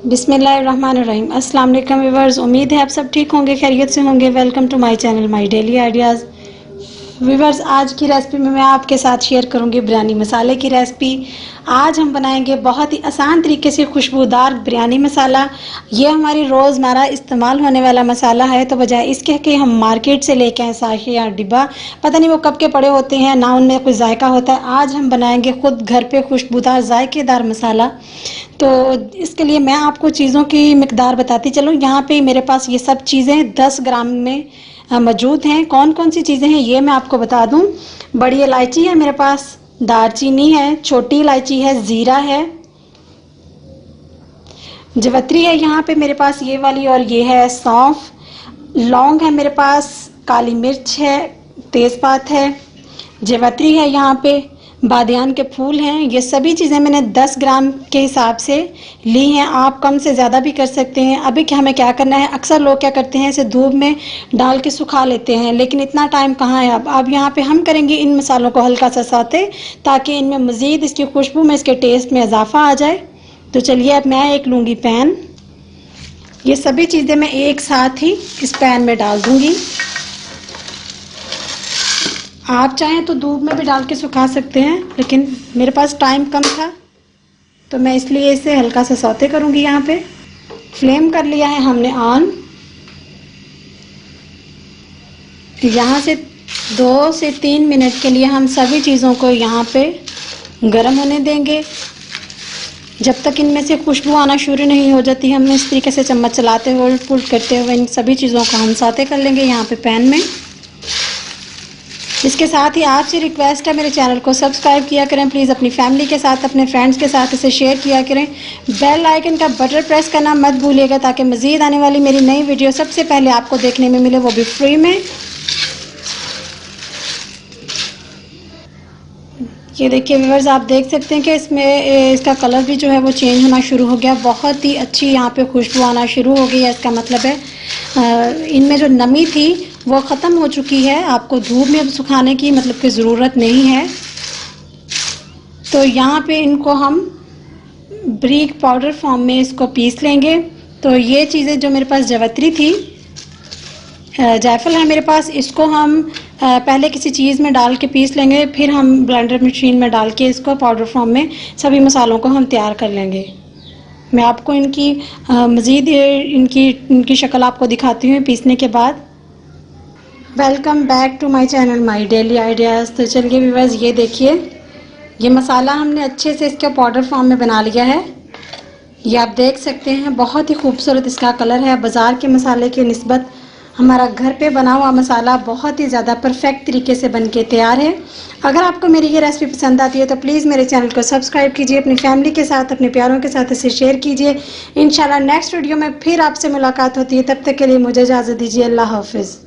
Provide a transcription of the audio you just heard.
बिस्मिल्लाहिर्रहमानिर्रहीम। अस्सलाम वालेकुम व्यूअर्स, उम्मीद है आप सब ठीक होंगे, खैरियत से होंगे। Welcome to my channel my daily ideas. Viewers, आज की रेसिपी में मैं आपके साथ शेयर करूंगी बिरयानी मसाले की रेसिपी। आज हम बनाएंगे बहुत ही आसान तरीके से खुशबूदार बिरयानी मसाला। ये हमारी रोज़मर्रा इस्तेमाल होने वाला मसाला है, तो बजाय इसके कि हम मार्केट से लेके आए साशे या डिब्बा, पता नहीं वो कब के पड़े होते हैं, ना उनमें कुछ जायका होता है। आज हम बनाएंगे खुद घर पे खुशबूदार जायकेदार मसाला। तो इसके लिए मैं आपको चीज़ों की मिकदार बताती चलूँ। यहाँ पे मेरे पास ये सब चीज़ें 10 ग्राम में मौजूद हैं। कौन कौन सी चीज़ें हैं ये मैं आपको बता दूं। बड़ी इलायची है मेरे पास, दालचीनी है, छोटी इलायची है, ज़ीरा है, जवैत्री है यहाँ पे मेरे पास ये वाली, और ये है सौंफ, लौंग है मेरे पास, काली मिर्च है, तेज़पात है, जवैत्री है यहाँ पे, बादियान के फूल हैं। ये सभी चीज़ें मैंने 10 ग्राम के हिसाब से ली हैं। आप कम से ज़्यादा भी कर सकते हैं। अभी क्या हमें क्या करना है, अक्सर लोग क्या करते हैं, इसे धूप में डाल के सुखा लेते हैं, लेकिन इतना टाइम कहाँ है। अब यहाँ पे हम करेंगे इन मसालों को हल्का सा सौते, ताकि इनमें मज़ीद इसकी खुशबू में, इसके टेस्ट में इजाफा आ जाए। तो चलिए, अब मैं एक लूँगी पैन। ये सभी चीज़ें मैं एक साथ ही इस पैन में डाल दूँगी। आप चाहें तो धूप में भी डाल के सुखा सकते हैं, लेकिन मेरे पास टाइम कम था तो मैं इसलिए इसे हल्का सा सौते करूंगी। यहाँ पे फ्लेम कर लिया है हमने ऑन। यहाँ से 2 से 3 मिनट के लिए हम सभी चीज़ों को यहाँ पे गर्म होने देंगे। जब तक इनमें से खुशबू आना शुरू नहीं हो जाती, हम इस तरीके से चम्मच चलाते हुए, उलट पुलट करते हुए इन सभी चीज़ों को हम सौते कर लेंगे यहाँ पे पैन में। इसके साथ ही आपसे रिक्वेस्ट है, मेरे चैनल को सब्सक्राइब किया करें प्लीज़। अपनी फैमिली के साथ, अपने फ्रेंड्स के साथ इसे शेयर किया करें। बेल आइकन का बटन प्रेस करना मत भूलिएगा, ताकि मज़ीद आने वाली मेरी नई वीडियो सबसे पहले आपको देखने में मिले, वो भी फ्री में। ये देखिए व्यूअर्स, आप देख सकते हैं कि इसमें इसका कलर भी जो है वो चेंज होना शुरू हो गया। बहुत ही अच्छी यहाँ पे खुशबू आना शुरू हो गई है। इसका मतलब है इनमें जो नमी थी वो ख़त्म हो चुकी है। आपको धूप में सुखाने की मतलब की ज़रूरत नहीं है। तो यहाँ पे इनको हम बारीक पाउडर फॉर्म में इसको पीस लेंगे। तो ये चीज़ें जो मेरे पास जवैत्री थी, जायफल है मेरे पास, इसको हम पहले किसी चीज़ में डाल के पीस लेंगे, फिर हम ब्लेंडर मशीन में डाल के इसको पाउडर फॉर्म में सभी मसालों को हम तैयार कर लेंगे। मैं आपको इनकी मज़ीद इनकी शक्ल आपको दिखाती हूँ पीसने के बाद। Welcome back to my channel my daily ideas. तो चलिए व्यूअर्स, ये देखिए, ये मसाला हमने अच्छे से इसके पाउडर फॉर्म में बना लिया है। ये आप देख सकते हैं, बहुत ही खूबसूरत इसका कलर है। बाज़ार के मसाले की निस्बत हमारा घर पे बना हुआ मसाला बहुत ही ज़्यादा परफेक्ट तरीके से बन के तैयार है। अगर आपको मेरी ये रेसिपी पसंद आती है तो प्लीज़ मेरे चैनल को सब्सक्राइब कीजिए, अपनी फैमिली के साथ, अपने प्यारों के साथ इसे शेयर कीजिए। इंशाल्लाह नेक्स्ट वीडियो में फिर आपसे मुलाकात होती है। तब तक के लिए मुझे इजाज़त दीजिए। अल्लाह हाफिज़।